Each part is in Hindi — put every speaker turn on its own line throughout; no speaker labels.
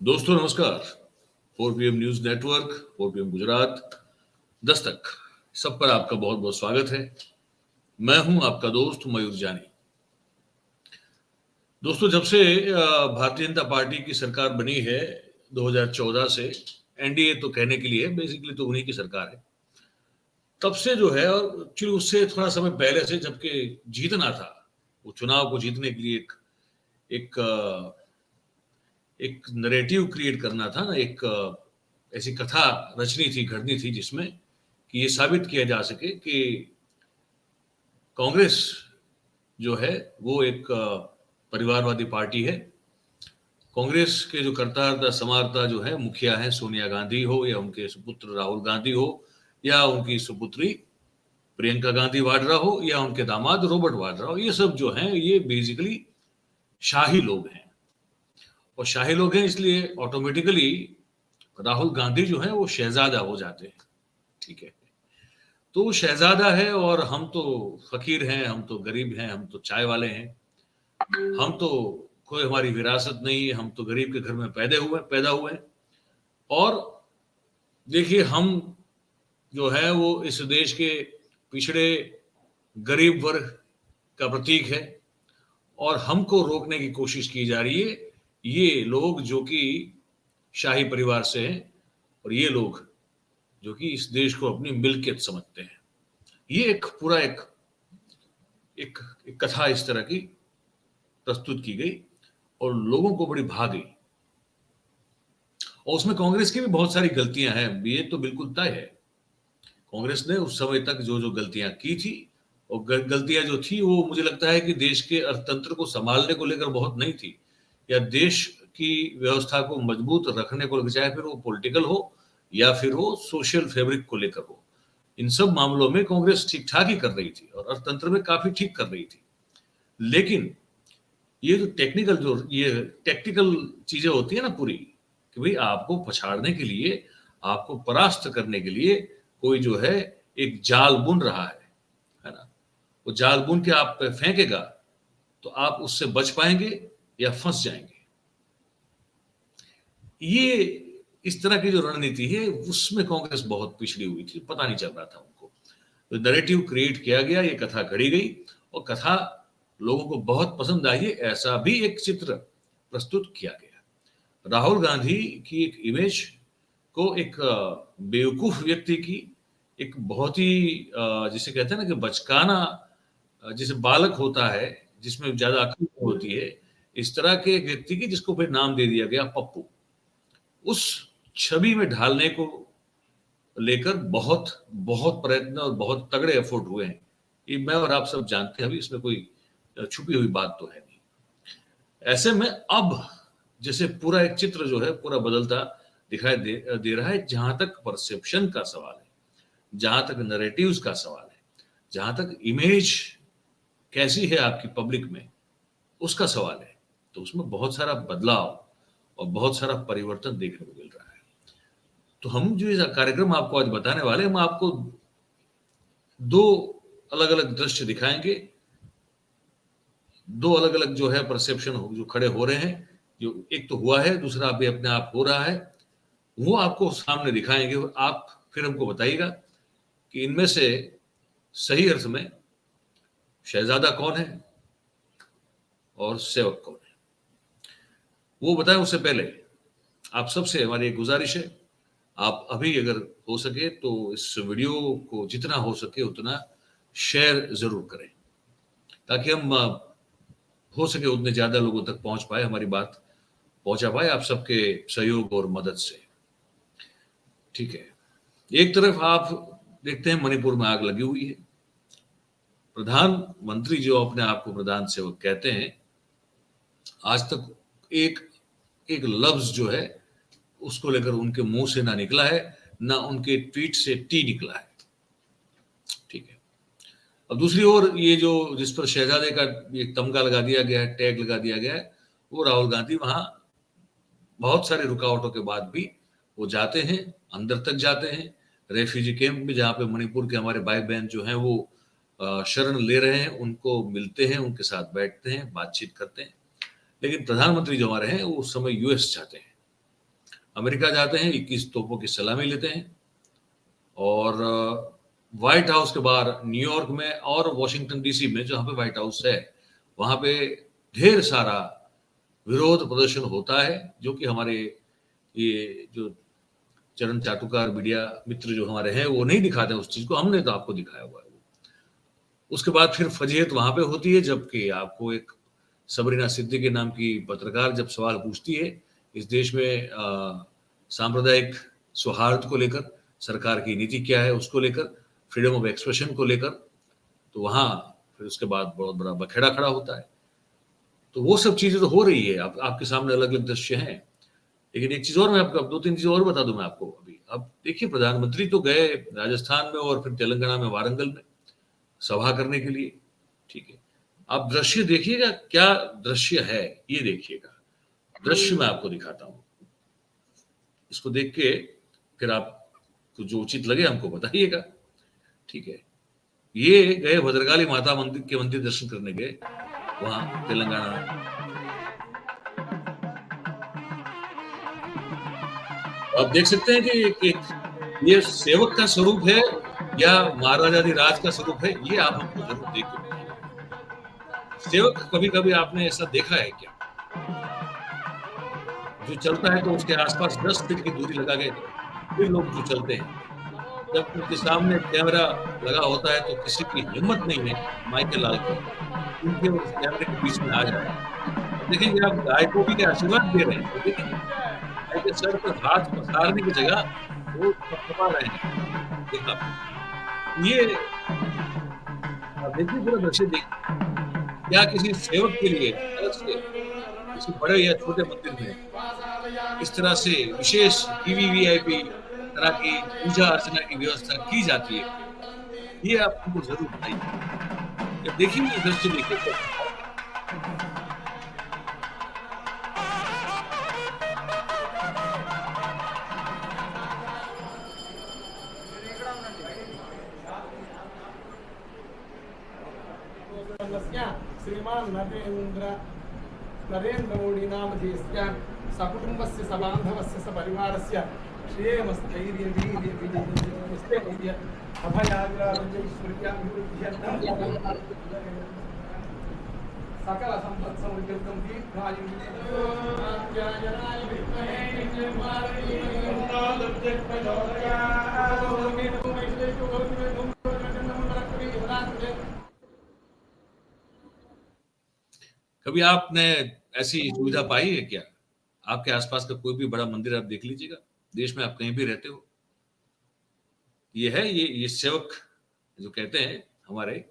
दोस्तों नमस्कार। 4 PM news network, 4 PM Gujarat, Dastak, सब पर आपका बहुत बहुत स्वागत है। मैं हूं आपका दोस्त मयूर जानी। दोस्तों जब से भारतीय जनता पार्टी की सरकार बनी है 2014 से, एनडीए तो कहने के लिए बेसिकली तो उन्हीं की सरकार है, तब से जो है, और एक्चुअली उससे थोड़ा समय पहले से, जबकि जीतना था, वो चुनाव को जीतने के लिए एक एक नरेटिव क्रिएट करना था ना, एक ऐसी कथा रचनी थी, घड़नी थी, जिसमें कि ये साबित किया जा सके कि कांग्रेस जो है वो एक परिवारवादी पार्टी है। कांग्रेस के जो कर्ता समार्ता जो है, मुखिया है सोनिया गांधी हो, या उनके सुपुत्र राहुल गांधी हो, या उनकी सुपुत्री प्रियंका गांधी वाड्रा हो, या उनके दामाद रॉबर्ट वाड्रा हो, ये सब जो हैं ये बेसिकली शाही लोग हैं। और शाही लोग हैं इसलिए ऑटोमेटिकली राहुल गांधी जो है वो शहजादा हो जाते हैं। ठीक है, तो वो शहजादा है और हम तो फकीर हैं, हम तो गरीब हैं, हम तो चाय वाले हैं, हम तो कोई हमारी विरासत नहीं है, हम तो गरीब के घर में पैदा हुए हैं। और देखिए, हम जो है वो इस देश के पिछड़े गरीब वर्ग का प्रतीक है, और हमको रोकने की कोशिश की जा रही है ये लोग जो कि शाही परिवार से हैं, और ये लोग जो कि इस देश को अपनी मिल्कियत समझते हैं। ये एक पूरा एक कथा इस तरह की प्रस्तुत की गई और लोगों को बड़ी भा गई। और उसमें कांग्रेस की भी बहुत सारी गलतियां हैं, ये तो बिल्कुल तय है। कांग्रेस ने उस समय तक जो जो गलतियां की थी, और गलतियां जो थी वो मुझे लगता है कि देश के अर्थतंत्र को संभालने को लेकर बहुत नहीं थी, या देश की व्यवस्था को मजबूत रखने को लेकर, चाहे फिर वो पॉलिटिकल हो या फिर वो सोशल फैब्रिक को लेकर हो। इन सब मामलों में कांग्रेस ठीक ठाक ही कर रही थी और अर्थतंत्र में काफी ठीक कर रही थी। लेकिन ये टेक्निकल चीजें होती है ना पूरी, कि भाई आपको पछाड़ने के लिए, आपको परास्त करने के लिए कोई जो है एक जाल बुन रहा है ना। वो जाल बुन के आप पे फेंकेगा तो आप उससे बच पाएंगे या फंस जाएंगे। ये इस तरह की जो रणनीति है उसमें कांग्रेस बहुत पिछड़ी हुई थी, पता नहीं चल रहा था उनको। तो नैरेटिव क्रिएट किया गया, ये कथा घड़ी गई, और कथा लोगों को बहुत पसंद आई है, ऐसा भी एक चित्र प्रस्तुत किया गया। राहुल गांधी की एक इमेज को एक बेवकूफ व्यक्ति की, एक बहुत ही जिसे कहते हैं ना कि बचकाना, जिसे बालक होता है, जिसमें ज्यादा अकल नहीं होती है, इस तरह के एक व्यक्ति की, जिसको फिर नाम दे दिया गया पप्पू, उस छवि में ढालने को लेकर बहुत बहुत प्रयत्न और बहुत तगड़े एफर्ट हुए हैं। ये मैं और आप सब जानते हैं, अभी इसमें कोई छुपी हुई बात तो है नहीं। ऐसे में अब जैसे पूरा एक चित्र जो है पूरा बदलता दिखाई दे रहा है, जहां तक परसेप्शन का सवाल है, जहां तक नैरेटिव्स का सवाल है, जहां तक इमेज कैसी है आपकी पब्लिक में, उसका सवाल है। तो उसमें बहुत सारा बदलाव और बहुत सारा परिवर्तन देखने को मिल रहा है। तो हम जो ये कार्यक्रम आपको आज बताने वाले हैं, हम आपको दो अलग अलग दृश्य दिखाएंगे, दो अलग अलग जो है परसेप्शन जो खड़े हो रहे हैं, जो एक तो हुआ है, दूसरा अभी अपने आप हो रहा है, वो आपको सामने दिखाएंगे, और आप फिर हमको बताइएगा कि इनमें से सही अर्थ में शहजादा कौन है और सेवक कौन है। वो बताएं उससे पहले आप सबसे हमारी एक गुजारिश है, आप अभी अगर हो सके तो इस वीडियो को जितना हो सके उतना शेयर जरूर करें, ताकि हम हो सके उतने ज्यादा लोगों तक पहुंच पाए, हमारी बात पहुंचा पाए आप सबके सहयोग और मदद से। ठीक है, एक तरफ आप देखते हैं मणिपुर में आग लगी हुई है। प्रधानमंत्री जो अपने आप को प्रधान सेवक कहते हैं, आज तक एक एक लफ्ज जो है उसको लेकर उनके मुंह से ना निकला है, ना उनके ट्वीट से टी निकला है। ठीक है, अब दूसरी ओर ये जो जिस पर शहजादे का एक तमगा लगा दिया गया है, टैग लगा दिया गया है, वो राहुल गांधी वहां बहुत सारे रुकावटों के बाद भी वो जाते हैं, अंदर तक जाते हैं रेफ्यूजी कैंप में, जहाँ पे मणिपुर के हमारे भाई बहन जो हैं वो शरण ले रहे हैं, उनको मिलते हैं, उनके साथ बैठते हैं, बातचीत करते हैं। लेकिन प्रधानमंत्री जो हमारे हैं वो उस समय यूएस जाते हैं, अमेरिका जाते हैं, 21 तोपों की सलामी लेते हैं और व्हाइट हाउस के बाहर न्यूयॉर्क में और वॉशिंगटन डीसी में जहां पे व्हाइट हाउस है, वहां पे ढेर सारा विरोध प्रदर्शन होता है, जो कि हमारे ये जो चरण चाटुकार मीडिया मित्र जो हमारे हैं वो नहीं दिखाते उस चीज को, हमने तो आपको दिखाया हुआ है। उसके बाद फिर फजीहत वहां पे होती है, जबकि आपको एक सबरीना सिद्दीकी नाम की पत्रकार जब सवाल पूछती है इस देश में सांप्रदायिक सौहार्द को लेकर सरकार की नीति क्या है, उसको लेकर, फ्रीडम ऑफ एक्सप्रेशन को लेकर, तो वहां फिर उसके बाद बहुत बड़ा बखेड़ा खड़ा होता है। तो वो सब चीजें तो हो रही है, आपके सामने अलग अलग दृश्य हैं। लेकिन एक चीज और मैं आपको 2-3 चीज और बता दूं मैं आपको अभी। अब देखिए, प्रधानमंत्री तो गए राजस्थान में और फिर तेलंगाना में वारंगल में सभा करने के लिए, ठीक है। आप दृश्य देखिएगा, क्या दृश्य है ये देखिएगा। दृश्य मैं आपको दिखाता हूं, इसको देख के फिर आपको जो उचित लगे हमको बताइएगा, ठीक है। ये गए भद्रकाली माता मंदिर के मंदिर दर्शन करने गए वहां तेलंगाना। आप देख सकते हैं कि ये सेवक का स्वरूप है या महाराजाधिराज का स्वरूप है, ये आप हमको जरूर देख के बताइएगा। सेवक कभी कभी आपने ऐसा देखा है क्या, जो चलता है तो उसके आसपास 10 फीट की दूरी लगा के फिर लोग जो चलते हैं, जब उनके सामने कैमरा लगा होता है तो किसी की हिम्मत नहीं है माइकल लाल की उनके उस कैमरे के बीच में आ जाए। अब देखेंगे आप गाय को भी क्या आशीर्वाद दे रहे हैं, तो देखेंगे गाय के सर पर हाथ पसारने की जगह वो थपथपा रहे हैं। देखा ये, आप देखिए पूरा दृश्य देखिए, क्या किसी सेवक के लिए अलग से किसी बड़े या छोटे मंदिर में इस तरह से विशेष वीवीवीआईपी तरह की पूजा अर्चना की व्यवस्था की जाती है, ये आप हमको जरूर बताइए। जब देखिए ये दृश्य देखिए तो
श्रीमान नरेंद्र मोदी नाम देशस्य सकुटुंबस्य सबांधवस्य सपरिवारस्य श्रेयमस्थैर्य वीर्य विजय अभयाग्रामजैश्वर्याभिवृद्ध्यर्थं सकल संपत् समृद्धिर्गं दीर्घायुः
कभी आपने ऐसी सुविधा पाई है क्या? आपके आसपास का कोई भी बड़ा मंदिर आप देख लीजिएगा, देश में आप कहीं भी रहते हो, ये है ये सेवक जो कहते हैं हमारे,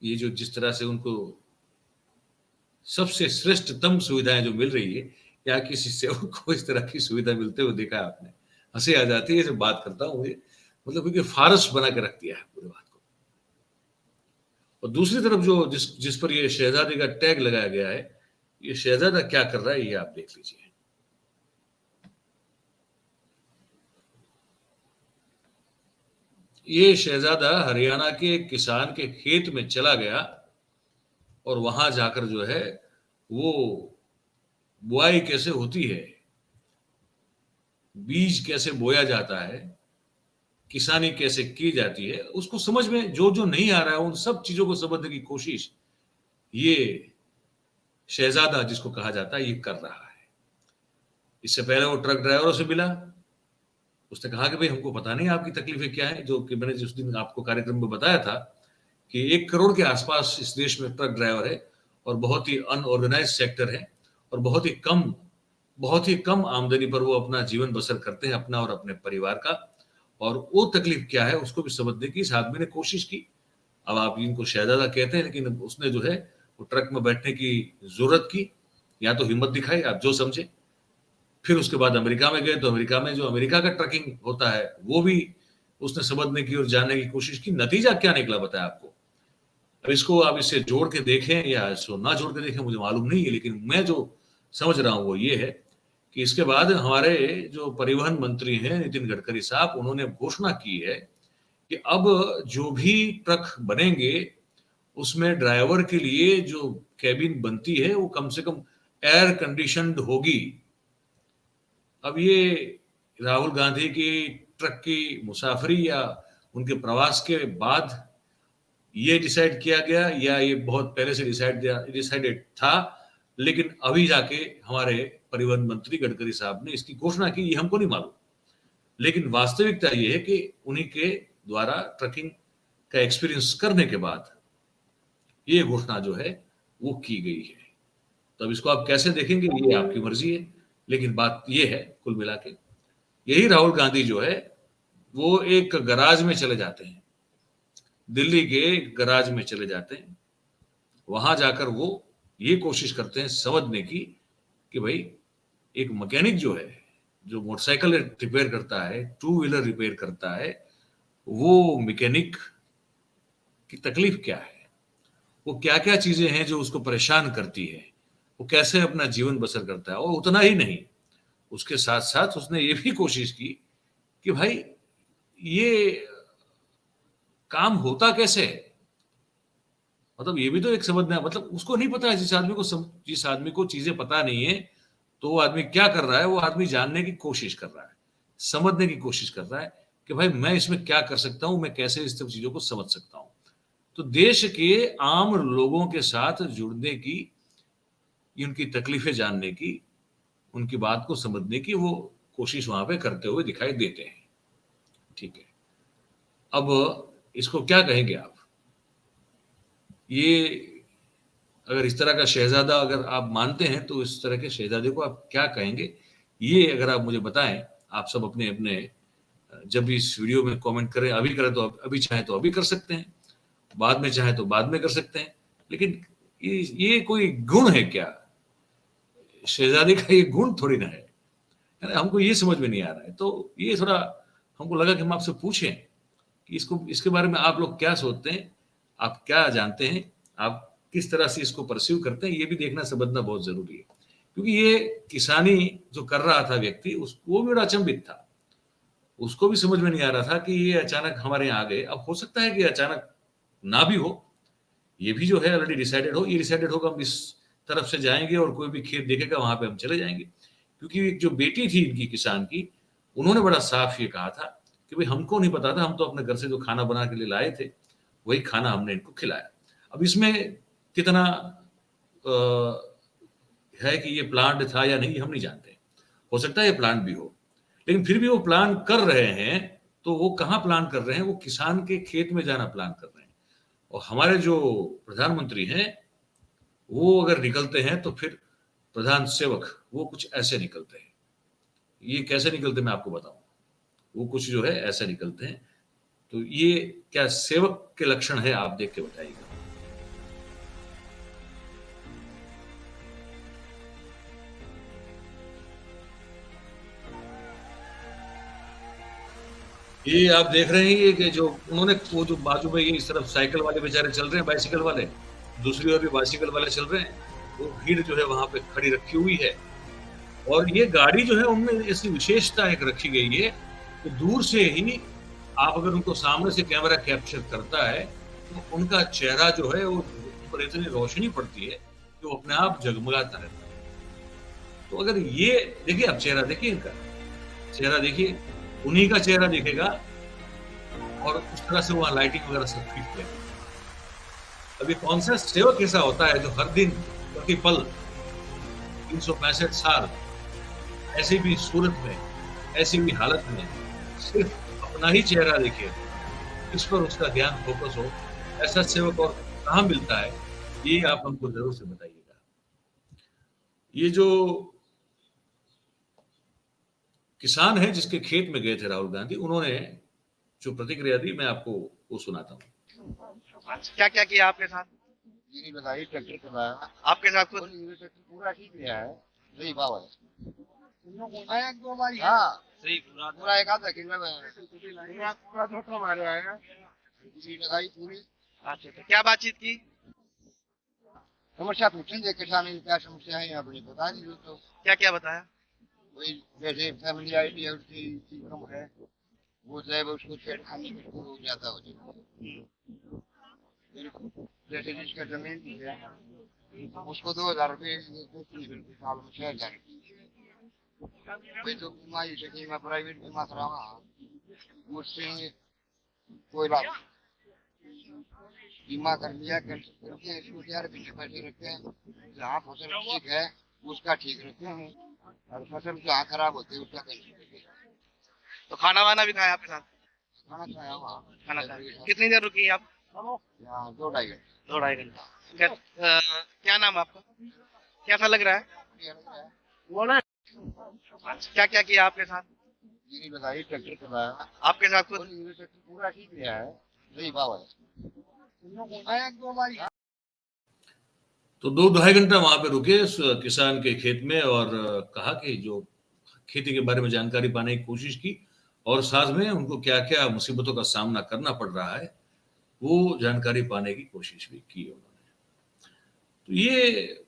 ये जो जिस तरह से उनको सबसे श्रेष्ठतम सुविधाएं जो मिल रही है, क्या किसी सेवक को इस तरह की सुविधा मिलते हुए देखा है आपने? हंसी आ जाती है जब बात करता हूँ ये, मतलब क्योंकि फारस बना के रख दिया है पूरी बात को। और दूसरी तरफ जो जिस पर ये शहजादी का टैग लगाया गया है, ये शहजादा क्या कर रहा है ये आप देख लीजिए। ये शहजादा हरियाणा के किसान के खेत में चला गया और वहां जाकर जो है वो बुआई कैसे होती है, बीज कैसे बोया जाता है, किसानी कैसे की जाती है, उसको समझ में जो जो नहीं आ रहा है उन सब चीजों को समझने की कोशिश ये शहजादा जिसको कहा जाता है ये कर रहा है। इससे पहले वो ट्रक ड्राइवरों से मिला, उसने कहा कि भाई हमको पता नहीं आपकी तकलीफें क्या है, जो कि मैंने जिस दिन आपको कार्यक्रम में बताया था कि 1 करोड़ के आसपास इस देश में ट्रक ड्राइवर है और बहुत ही अनऑर्गेनाइज सेक्टर है और बहुत ही कम आमदनी पर वो अपना जीवन बसर करते हैं, अपना और अपने परिवार का। और वो तकलीफ क्या है उसको भी समझने की इस आदमी ने कोशिश की। अब आप इनको शहजादा कहते हैं, लेकिन उसने जो है वो ट्रक में बैठने की जरूरत की, या तो हिम्मत दिखाई, आप जो समझे। फिर उसके बाद अमेरिका में गए तो अमेरिका में जो अमेरिका का ट्रकिंग होता है वो भी उसने समझने की और जानने की कोशिश की। नतीजा क्या निकला बताया आपको। अब इसको आप इससे जोड़ के देखें या इसको ना जोड़ के देखें मुझे मालूम नहीं है, लेकिन मैं जो समझ रहा हूं वो ये है कि इसके बाद हमारे जो परिवहन मंत्री हैं नितिन गडकरी साहब, उन्होंने घोषणा की है कि अब जो भी ट्रक बनेंगे उसमें ड्राइवर के लिए जो कैबिन बनती है वो कम से कम एयर कंडीशनड होगी। अब ये राहुल गांधी की ट्रक की मुसाफरी या उनके प्रवास के बाद ये डिसाइड किया गया या ये बहुत पहले से डिसाइडेड था, लेकिन अभी जाके हमारे परिवहन मंत्री गडकरी साहब ने इसकी घोषणा की, ये हमको नहीं मालूम। लेकिन वास्तविकता ये है कि उन्हीं के द्वारा ट्रकिंग का एक्सपीरियंस करने के बाद ये घोषणा जो है वो की गई है। तो अब इसको आप कैसे देखेंगे ये आपकी मर्जी है, लेकिन बात ये है कुल मिला के, यही राहुल गांधी जो है वो एक गराज में चले जाते हैं, दिल्ली के गराज में चले जाते हैं, वहां जाकर वो ये कोशिश करते हैं समझने की कि भाई एक मैकेनिक जो है, जो मोटरसाइकिल रिपेयर करता है, टू व्हीलर रिपेयर करता है, वो मैकेनिक की तकलीफ क्या है, वो क्या क्या चीजें हैं जो उसको परेशान करती है, वो कैसे अपना जीवन बसर करता है। और उतना ही नहीं, उसके साथ साथ उसने ये भी कोशिश की कि भाई ये काम होता कैसे है, मतलब ये भी तो एक समझना है। मतलब उसको नहीं पता है, जिस आदमी को चीजें पता नहीं है, तो वो आदमी क्या कर रहा है, वो आदमी जानने की कोशिश कर रहा है, समझने की कोशिश कर रहा है कि भाई मैं इसमें क्या कर सकता हूं, मैं कैसे इस सब चीजों को समझ सकता हूं। तो देश के आम लोगों के साथ जुड़ने की, उनकी तकलीफें जानने की, उनकी बात को समझने की वो कोशिश वहां पे करते हुए दिखाई देते हैं। ठीक है, अब इसको क्या कहेंगे आप? ये अगर इस तरह का शहजादा अगर आप मानते हैं तो इस तरह के शहजादे को आप क्या कहेंगे, ये अगर आप मुझे बताएं। आप सब अपने अपने जब भी इस वीडियो में कमेंट करें, अभी करें तो अभी चाहे तो अभी कर सकते हैं, बाद में चाहे तो बाद में कर सकते हैं, लेकिन ये कोई गुण है क्या? शहजादी का ये गुण थोड़ी ना है ना, हमको ये समझ में नहीं आ रहा है। तो ये थोड़ा हमको लगा कि हम आपसे पूछें कि इसको, इसके बारे में आप लोग क्या सोचते हैं, आप क्या जानते हैं, आप किस तरह से इसको परस्यू करते हैं, ये भी देखना समझना बहुत जरूरी है। क्योंकि ये किसानी जो कर रहा था व्यक्ति, उसको वो भी बड़ा अचंभित था, उसको भी समझ में नहीं आ रहा था कि ये अचानक हमारे यहाँ आ गए। अब हो सकता है कि अचानक ना भी हो, ये भी जो है ऑलरेडी डिसाइडेड हो, ये डिसाइडेड होगा हम इस तरफ से जाएंगे और कोई भी खेत देखेगा वहां पे हम चले जाएंगे। क्योंकि एक जो बेटी थी इनकी किसान की, उन्होंने बड़ा साफ ये कहा था कि भाई हमको नहीं पता था, हम तो अपने घर से जो खाना बना के लिए लाए थे वही खाना हमने इनको खिलाया। अब इसमें कितना है कि ये प्लांट था या नहीं हम नहीं जानते, हो सकता है ये प्लांट भी हो, लेकिन फिर भी वो प्लान कर रहे हैं। तो वो कहाँ प्लान कर रहे हैं? वो किसान के खेत में जाना प्लान कर रहे हैं। और हमारे जो प्रधानमंत्री हैं वो अगर निकलते हैं तो फिर प्रधान सेवक वो कुछ ऐसे निकलते हैं। ये कैसे निकलते मैं आपको बताऊं, वो कुछ जो है ऐसे निकलते हैं। तो ये क्या सेवक के लक्षण है, आप देख के बताइएगा। ये आप देख रहे हैं ये कि जो उन्होंने वो जो बाजू में ये इस तरफ साइकिल वाले बेचारे चल रहे हैं, बाइसिकल वाले, दूसरी ओर भी बाइसिकल वाले चल रहे हैं, वो भीड़ जो है वहां पे खड़ी रखी हुई है। और ये गाड़ी जो है उनमें ऐसी विशेषता एक रखी गई है कि दूर से ही आप अगर उनको सामने से कैमरा कैप्चर करता है तो उनका चेहरा जो है वो उन पर इतनी रोशनी पड़ती है कि वो अपने आप जगमगाता रहता है। तो अगर ये देखिए, आप चेहरा देखिए, इनका चेहरा देखिए, उन्हीं का चेहरा दिखेगा और उस तरह से वहां लाइटिंग वगैरह सब ठीक है। अभी कौन सा सेवक ऐसा होता है जो हर दिन प्रति पल 365 साल ऐसी भी सूरत में, ऐसी भी हालत में सिर्फ अपना ही चेहरा देखे, इस पर उसका ध्यान फोकस हो, ऐसा सेवक और कहाँ मिलता है? ये आप हमको जरूर से बताइएगा। ये जो किसान है जिसके खेत में गए थे राहुल गांधी, उन्होंने जो प्रतिक्रिया दी मैं आपको वो सुनाता हूँ।
क्या क्या किया आपके साथ?
ये नहीं बताइए, ट्रैक्टर चलाया
आपके साथ कुछ?
और ये ट्रैक्टर पूरा ही किया है। सही बात है।
आया एक दो बार
हाँ,
सही पूरा
पूरा एक आधा किलो में
पूरा धोखा मारे आएगा।
इसी लगाई पूरी।
अच्छा, तो क्या बातचीत की?
समस्या पूछी थे किसान की, क्या समस्या है आपने बता दी। तो
क्या क्या बताया?
वही जैसे फैमिली आईडी है उसकी इनकम है, वो जो है वो उसको छेड़खानी में शुरू हो जाता हो। जैसे जिसका जमीन भी है उसको 2000 रुपये साल में 6000। कोई तो बीमा जैसे कि मैं प्राइवेट बीमा करावा मुझसे कोई लाभ बीमा कर लिया करके इसको 4 पीछे पैसे रखते हैं। जहाँ फसल ठीक है उसका ठीक रखते हैं और फसल जहाँ खराब होती है उसका कैंसिल करते हैं।
तो खाना वाना भी खाया आपके साथ?
खाना खाया वहाँ
खाना खाया। कितनी देर रुकी आप?
यहाँ 2-2.5 घंटे।
2-2.5 घंटा। क्या नाम आपका? कैसा लग रहा है? क्या क्या किया आपके साथ?
जीरी लगाई, ट्रैक्टर चलाया।
आपके साथ कुछ?
ट्रैक्टर पूरा ठीक गया है, सही भाव है।
तो 2-2.5 घंटा वहां पे रुके किसान के खेत में और कहा कि जो खेती के बारे में जानकारी पाने की कोशिश की और साथ में उनको क्या क्या मुसीबतों का सामना करना पड़ रहा है वो जानकारी पाने की कोशिश भी की उन्होंने। तो ये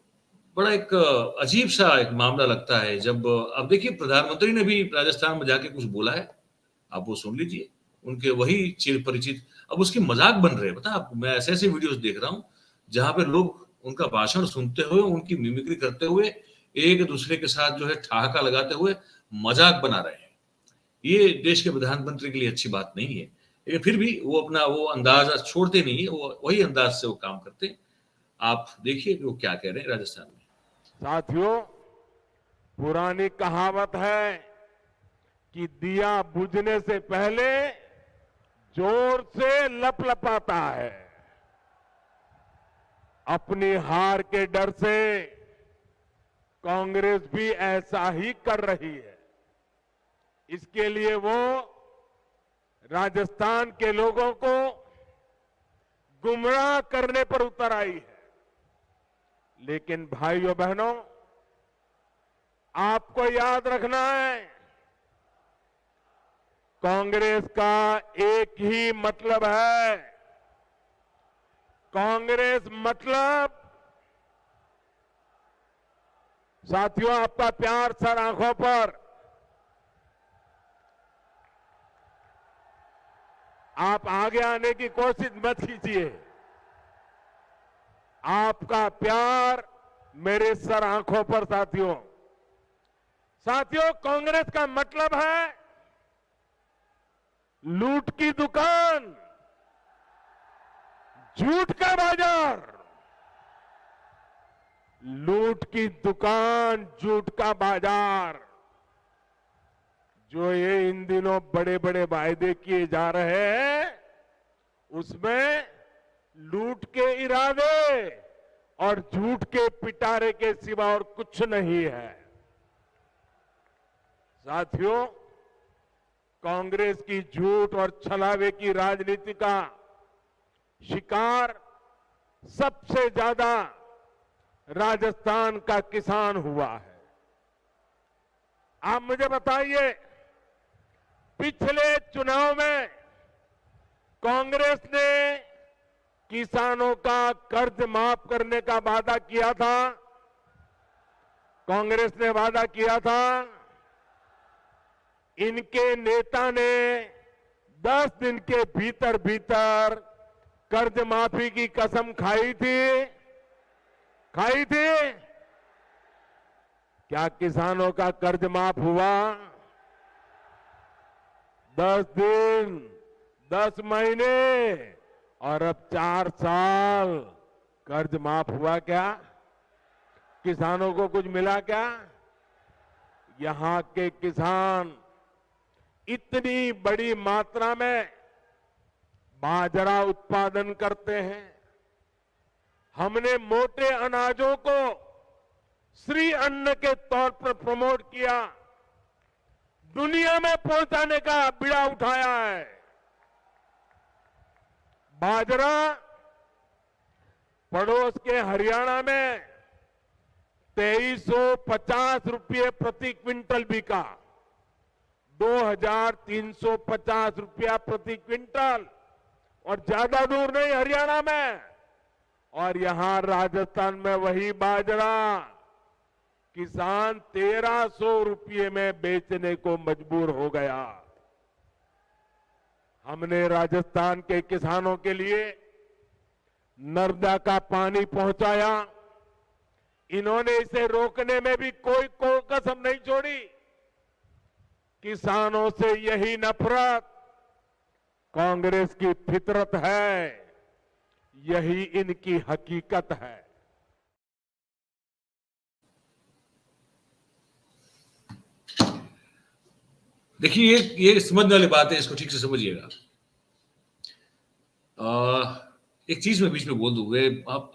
बड़ा एक अजीब सा एक मामला लगता है जब अब देखिए प्रधानमंत्री ने भी राजस्थान में जाके कुछ बोला है, आप वो सुन लीजिए। उनके वही चिर परिचित अब उसके मजाक बन रहे हैं, पता है आपको। मैं ऐसे ऐसे वीडियोस देख रहा हूं जहां पे लोग उनका भाषण सुनते हुए उनकी मिमिक्री करते हुए एक दूसरे के साथ जो है ठहाका लगाते हुए मजाक बना रहे हैं। ये देश के प्रधानमंत्री के लिए अच्छी बात नहीं है, लेकिन फिर भी वो अपना वो अंदाज छोड़ते नहीं है, वो वही अंदाज से वो काम करते हैं। आप देखिए कि वो क्या कह रहे हैं राजस्थान में।
साथियों, पुरानी कहावत है कि दिया बुझने से पहले जोर से लपलपाता है। अपनी हार के डर से कांग्रेस भी ऐसा ही कर रही है। इसके लिए वो राजस्थान के लोगों को गुमराह करने पर उतर आई है। लेकिन भाइयों बहनों, आपको याद रखना है, कांग्रेस का एक ही मतलब है। कांग्रेस मतलब, साथियों आपका प्यार सर आंखों पर, आप आगे आने की कोशिश मत कीजिए। आपका प्यार मेरे सर आंखों पर। साथियों कांग्रेस का मतलब है लूट की दुकान, झूठ का बाजार। लूट की दुकान, झूठ का बाजार, जो ये इन दिनों बड़े बड़े वायदे किए जा रहे हैं, उसमें लूट के इरादे और झूठ के पिटारे के सिवा और कुछ नहीं है। साथियों, कांग्रेस की झूठ और छलावे की राजनीति का शिकार सबसे ज्यादा राजस्थान का किसान हुआ है। आप मुझे बताइए, पिछले चुनाव में कांग्रेस ने किसानों का कर्ज माफ करने का वादा किया था। कांग्रेस ने वादा किया था। इनके नेता ने 10 दिन के भीतर भीतर कर्ज माफी की कसम खाई थी। क्या किसानों का कर्ज माफ हुआ? 10 दिन, 10 महीने और अब 4 साल कर्ज माफ हुआ क्या? किसानों को कुछ मिला क्या? यहां के किसान इतनी बड़ी मात्रा में बाजरा उत्पादन करते हैं। हमने मोटे अनाजों को श्री अन्न के तौर पर प्रमोट किया, दुनिया में पहुंचाने का बीड़ा उठाया है। बाजरा पड़ोस के हरियाणा में 2350 रुपये प्रति क्विंटल बिका, 2350 रुपया प्रति क्विंटल, और ज्यादा दूर नहीं हरियाणा में। और यहां राजस्थान में वही बाजरा किसान 1300 रुपये में बेचने को मजबूर हो गया। हमने राजस्थान के किसानों के लिए नर्मदा का पानी पहुंचाया। इन्होंने इसे रोकने में भी कोई कसम नहीं छोड़ी। किसानों से यही नफरत कांग्रेस की फितरत है, यही इनकी हकीकत है।
देखिए ये समझने वाली बात है, इसको ठीक से समझिएगा। एक चीज मैं बीच में बोल दूं,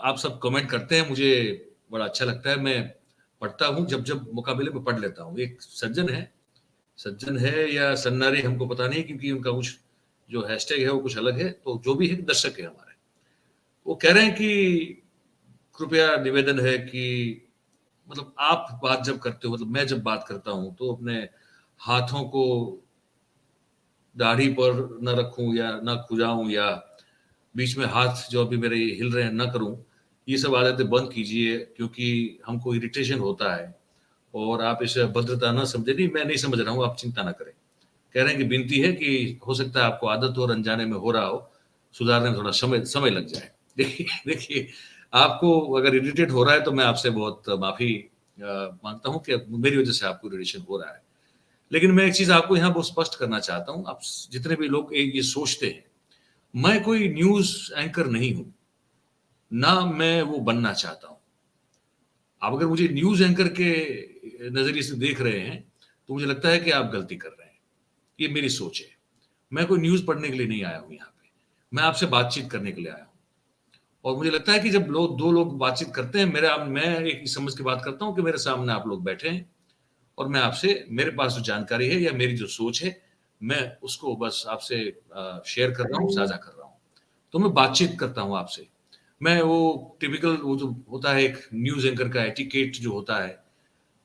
आप सब कमेंट करते हैं, मुझे बड़ा अच्छा लगता है, मैं पढ़ता हूं, जब जब मौका मिले मैं पढ़ लेता हूं। एक सज्जन है या सन्नारी हमको पता नहीं, क्योंकि उनका कुछ जो हैशटैग है वो कुछ अलग है, तो जो भी है दर्शक है हमारे, वो कह रहे हैं कि कृपया निवेदन है कि मतलब आप बात जब करते हो, मतलब मैं जब बात करता हूं तो अपने हाथों को दाढ़ी पर न रखूं या न खुजाऊं, या बीच में हाथ जो अभी मेरे हिल रहे हैं न करूं, ये सब आदतें बंद कीजिए, क्योंकि हमको इरिटेशन होता है और आप इसे भद्रता न समझे। नहीं, मैं नहीं समझ रहा हूं, आप चिंता ना करें। कह रहे हैं कि विनती है कि हो सकता है आपको आदत हो और अनजाने में हो रहा हो, सुधारने में थोड़ा समय लग जाए। देखिए आपको अगर इरिटेट हो रहा है तो मैं आपसे बहुत माफी मांगता हूं कि मेरी वजह से आपको इरिटेशन हो रहा है। लेकिन मैं एक चीज आपको यहाँ बहुत स्पष्ट करना चाहता हूं, आप जितने भी लोग ये सोचते हैं, मैं कोई न्यूज एंकर नहीं हूं, ना मैं वो बनना चाहता हूं। आप अगर मुझे न्यूज एंकर के नजरिए से देख रहे हैं तो मुझे लगता है कि आप गलती कर रहे हैं। ये मेरी सोच है। मैं कोई न्यूज पढ़ने के लिए नहीं आया हूं यहाँ पे, मैं आपसे बातचीत करने के लिए आया हूं। और मुझे लगता है कि जब दो लोग बातचीत करते हैं, मैं एक समझ के बात करता हूं कि मेरे सामने आप लोग बैठे हैं और मैं आपसे, मेरे पास जो जानकारी है या मेरी जो सोच है, मैं उसको बस आपसे शेयर कर रहा हूँ, साझा कर रहा हूँ। तो मैं बातचीत करता हूँ आपसे। मैं वो टिपिकल वो जो होता है एक न्यूज एंकर का एटिकेट जो होता है,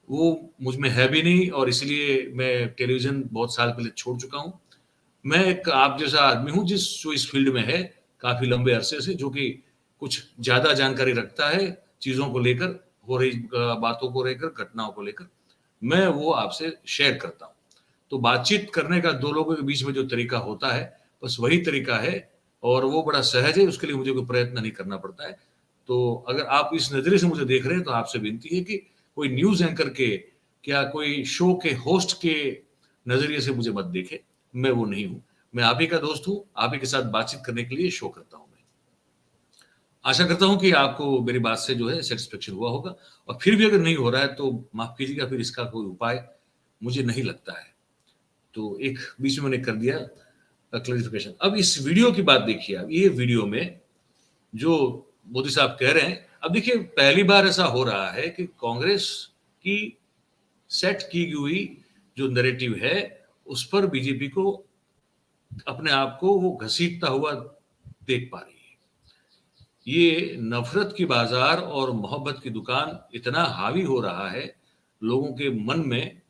वो मुझ में है भी नहीं, और इसलिए मैं टेलीविजन बहुत साल पहले छोड़ चुका हूँ। मैं एक आप जैसा आदमी हूँ जो इस फील्ड में है काफी लंबे अरसे से, जो कि कुछ ज्यादा जानकारी रखता है चीजों को लेकर, हो रही बातों को लेकर, घटनाओं को लेकर, मैं वो आपसे शेयर करता हूं। तो बातचीत करने का दो लोगों के बीच में जो तरीका होता है, बस वही तरीका है, और वो बड़ा सहज है, उसके लिए मुझे कोई प्रयत्न नहीं करना पड़ता है। तो अगर आप इस नजरिए से मुझे देख रहे हैं तो आपसे विनती है कि कोई न्यूज एंकर के, क्या कोई शो के होस्ट के नजरिए से मुझे मत देखे, मैं वो नहीं हूं। मैं आप ही का दोस्त हूं, आप ही के साथ बातचीत करने के लिए शो करता हूं। मैं आशा करता हूं कि आपको मेरी बात से जो है सेटिस्फेक्शन हुआ होगा, और फिर भी अगर नहीं हो रहा है तो माफ कीजिएगा, फिर इसका कोई उपाय मुझे नहीं लगता है। तो एक बीच में मैंने कर दिया क्लैरिफिकेशन। अब इस वीडियो की बात देखिए। अब ये वीडियो में जो मोदी साहब कह रहे हैं, अब देखिए पहली बार ऐसा हो रहा है कि कांग्रेस की सेट की हुई जो नैरेटिव है उस पर बीजेपी को अपने आप को वो घसीटता हुआ देख पा रही है। ये नफरत की बाजार और मोहब्बत की दुकान इतना हावी हो रहा है लोगों के मन में,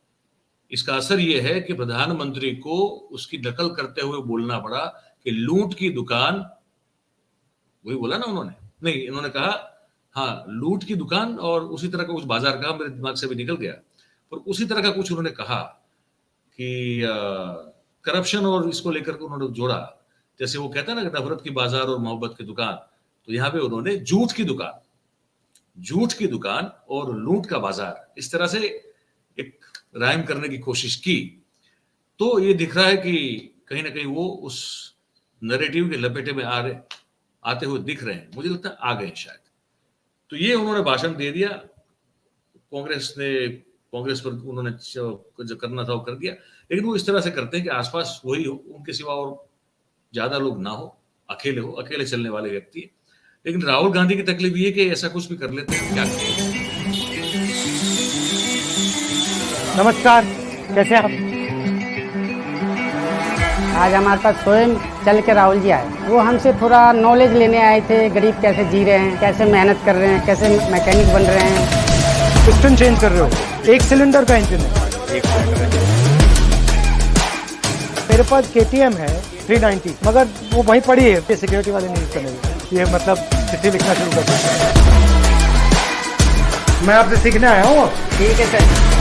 इसका असर यह है कि प्रधानमंत्री को उसकी नकल करते हुए बोलना पड़ा कि लूट की दुकान, वही बोला ना उन्होंने, नहीं इन्होंने कहा हाँ लूट की दुकान, और उसी तरह का कुछ बाजार कहा, मेरे दिमाग से भी निकल गया, पर उसी तरह का कुछ उन्होंने कहा कि करप्शन और इसको लेकर के उन्होंने जोड़ा। जैसे वो कहता है ना कि नफरत की बाजार और मोहब्बत की दुकान, तो यहाँ पे उन्होंने झूठ की दुकान और लूट का बाजार, इस तरह से एक राइम करने की कोशिश की। तो ये दिख रहा है कि कहीं ना कहीं वो उस नैरेटिव के लपेटे में आते हुए दिख रहे हैं। मुझे लगता है आ गए शायद। तो ये उन्होंने भाषण दे दिया, कांग्रेस पर उन्होंने जो करना था वो कर दिया, लेकिन वो इस तरह से करते हैं कि आसपास वही हो, उनके सिवा और ज्यादा लोग ना हो, अकेले चलने वाले व्यक्ति। लेकिन राहुल गांधी की तकलीफ ये कि ऐसा कुछ भी कर लेते हैं, क्या करें।
नमस्कार, कैसे आप? आज हमारे पास स्वयं चल के राहुल जी आए। वो हमसे थोड़ा नॉलेज लेने आए थे, गरीब कैसे जी रहे हैं, कैसे मेहनत कर रहे हैं, कैसे मैकेनिक बन रहे हैं।
पिस्टन चेंज कर रहे हो, एक सिलेंडर का इंजन है, मेरे पास KTM है 390, मगर वो वहीं पड़ी है, ये सिक्योरिटी वाले नहीं चलेंगे। ये मतलब चिट्ठी लिखना शुरू कर दिया। मैं आपसे सीखने आया हूँ।
ठीक है सर।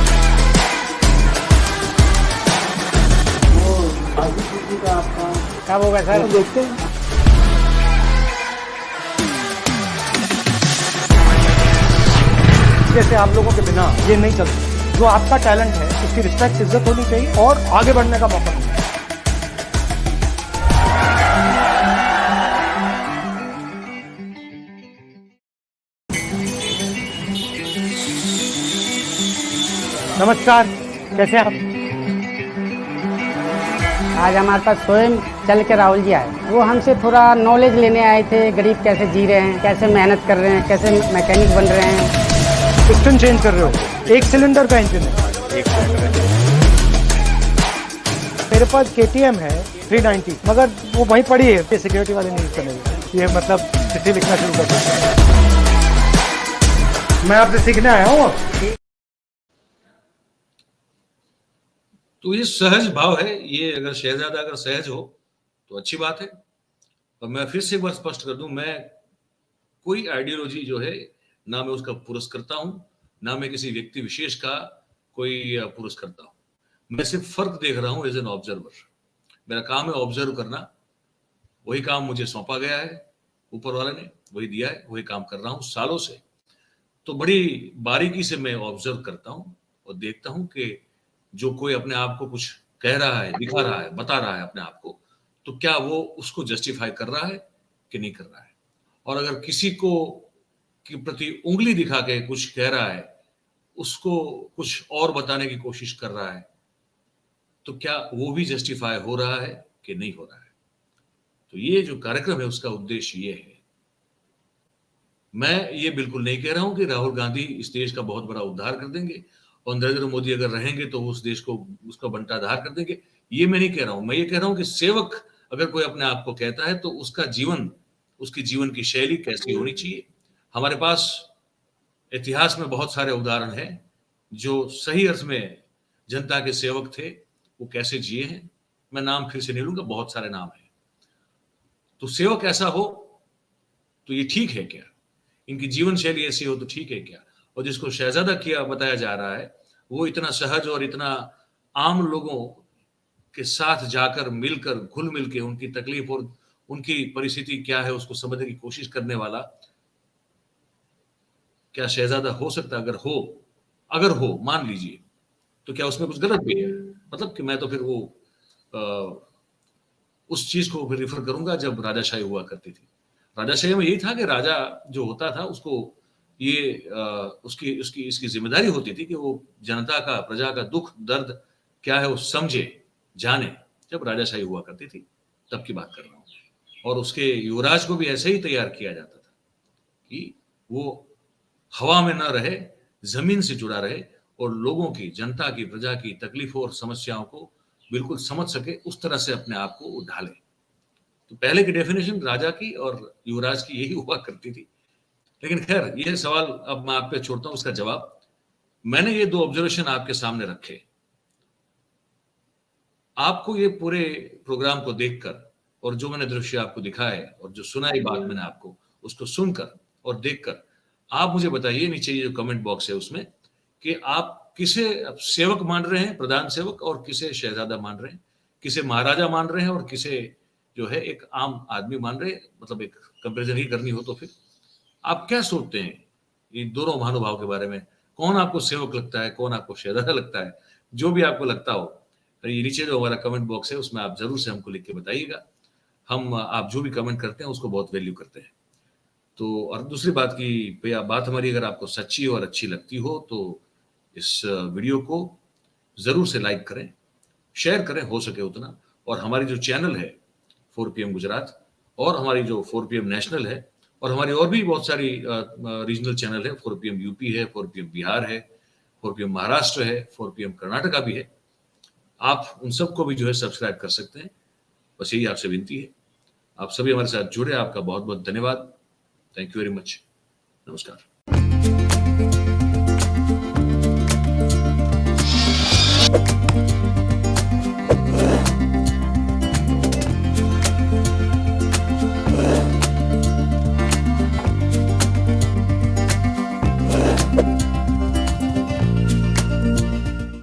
कब होगा सर?
देखते हैं। जैसे आप लोगों के बिना ये नहीं चलता। जो आपका टैलेंट है उसकी रिस्पेक्ट इज्जत होनी चाहिए और आगे बढ़ने का मौका मिलना चाहिए। नमस्कार, कैसे हैं आप?
आज हमारे पास स्वयं चल के राहुल जी आए। वो हमसे थोड़ा नॉलेज लेने आए थे, गरीब कैसे जी रहे हैं, कैसे मेहनत कर रहे हैं, कैसे मैकेनिक बन रहे हैं।
पिस्टन चेंज कर रहे हो, एक सिलेंडर का इंजन है। मेरे पास KTM है 390, मगर वो वहीं पड़ी है, सिक्योरिटी वाले नहीं चलेंगे। ये मतलब चिट्ठी लिखना शुरू कर दिया। मैं आपसे सीखने आया हूँ।
तो ये सहज भाव है। ये अगर शहजादा अगर सहज हो तो अच्छी बात है। और मैं फिर से एक बार स्पष्ट कर दूं, मैं कोई आइडियोलॉजी जो है ना मैं उसका पुरस्कर्ता हूं, ना मैं किसी व्यक्ति विशेष का कोई पुरस्कर्ता हूं। मैं सिर्फ फर्क देख रहा हूं एज एन ऑब्जर्वर। मेरा काम है ऑब्जर्व करना। वही काम मुझे सौंपा गया है, ऊपर वाले ने वही दिया है, वही काम कर रहा हूं सालों से। तो बड़ी बारीकी से मैं ऑब्जर्व करता हूं और देखता हूं कि जो कोई अपने आप को कुछ कह रहा है, दिखा रहा है, बता रहा है अपने आप को, तो क्या वो उसको जस्टिफाई कर रहा है कि नहीं कर रहा है। और अगर किसी को के प्रति उंगली दिखा के कुछ कह रहा है, उसको कुछ और बताने की कोशिश कर रहा है, तो क्या वो भी जस्टिफाई हो रहा है कि नहीं हो रहा है। तो ये जो कार्यक्रम है उसका उद्देश्य ये है। मैं ये बिल्कुल नहीं कह रहा हूं कि राहुल गांधी इस देश का बहुत बड़ा उद्धार कर देंगे और नरेंद्र मोदी अगर रहेंगे तो उस देश को उसका बंटाधार कर देंगे। ये मैं नहीं कह रहा हूं। मैं ये कह रहा हूं कि सेवक अगर कोई अपने आप को कहता है तो उसका जीवन, उसकी जीवन की शैली कैसी होनी चाहिए। हमारे पास इतिहास में बहुत सारे उदाहरण हैं जो सही अर्थ में जनता के सेवक थे, वो कैसे जिए हैं। मैं नाम फिर से नहीं लूंगा, बहुत सारे नाम हैं। तो सेवक ऐसा हो तो ये ठीक है क्या? इनकी जीवन शैली ऐसी हो तो ठीक है क्या? और जिसको शहजादा किया बताया जा रहा है, वो इतना सहज और इतना आम लोगों के साथ जाकर मिलकर घुल मिल के उनकी तकलीफ और उनकी परिस्थिति क्या है उसको समझने की कोशिश करने वाला क्या शहजादा हो सकता? अगर हो मान लीजिए, तो क्या उसमें कुछ गलत भी है? मतलब कि मैं तो फिर वो उस चीज को फिर रिफर करूंगा जब राजाशाही हुआ करती थी। राजाशाही में यही था कि राजा जो होता था उसको ये उसकी उसकी इसकी जिम्मेदारी होती थी कि वो जनता का, प्रजा का दुख दर्द क्या है वो समझे, जाने। जब राजाशाही हुआ करती थी तब की बात कर रहा हूँ। और उसके युवराज को भी ऐसे ही तैयार किया जाता था कि वो हवा में न रहे, जमीन से जुड़ा रहे और लोगों की, जनता की, प्रजा की तकलीफों और समस्याओं को बिल्कुल समझ सके, उस तरह से अपने आप को ढाले। तो पहले की डेफिनेशन राजा की और युवराज की यही हुआ करती थी। लेकिन खैर, ये सवाल अब मैं आप पे छोड़ता हूं, उसका जवाब। मैंने ये 2 ऑब्जर्वेशन आपके सामने रखे। आपको ये पूरे प्रोग्राम को देखकर और जो मैंने दृश्य आपको दिखाए और जो सुनाई बात मैंने आपको, उसको सुनकर और देखकर आप मुझे बताइए नीचे ये जो कमेंट बॉक्स है उसमें कि आप किसे सेवक मान रहे हैं, प्रधान सेवक, और किसे शहजादा मान रहे हैं, किसे महाराजा मान रहे हैं और किसे जो है एक आम आदमी मान रहे हैं। मतलब एक कंपेरिजन ही करनी हो तो फिर आप क्या सोचते हैं इन दोनों महानुभाव के बारे में? कौन आपको सेवक लगता है, कौन आपको शहजादा लगता है? जो भी आपको लगता हो, तो ये नीचे जो हमारा कमेंट बॉक्स है उसमें आप जरूर से हमको लिख के बताइएगा। हम आप जो भी कमेंट करते हैं उसको बहुत वैल्यू करते हैं। तो और दूसरी बात की बात हमारी अगर आपको सच्ची और अच्छी लगती हो तो इस वीडियो को जरूर से लाइक करें, शेयर करें हो सके उतना। और हमारी जो चैनल है 4 PM गुजरात और हमारी जो 4 PM नेशनल है और हमारी और भी बहुत सारी रीजनल चैनल है, 4 PM यूपी है, 4 PM बिहार है, 4 PM महाराष्ट्र है, 4 PM कर्नाटका भी है। आप उन सबको भी जो है सब्सक्राइब कर सकते हैं। बस यही आपसे विनती है। आप सभी हमारे साथ जुड़े, आपका बहुत बहुत धन्यवाद। Thank you very much. नमस्कार।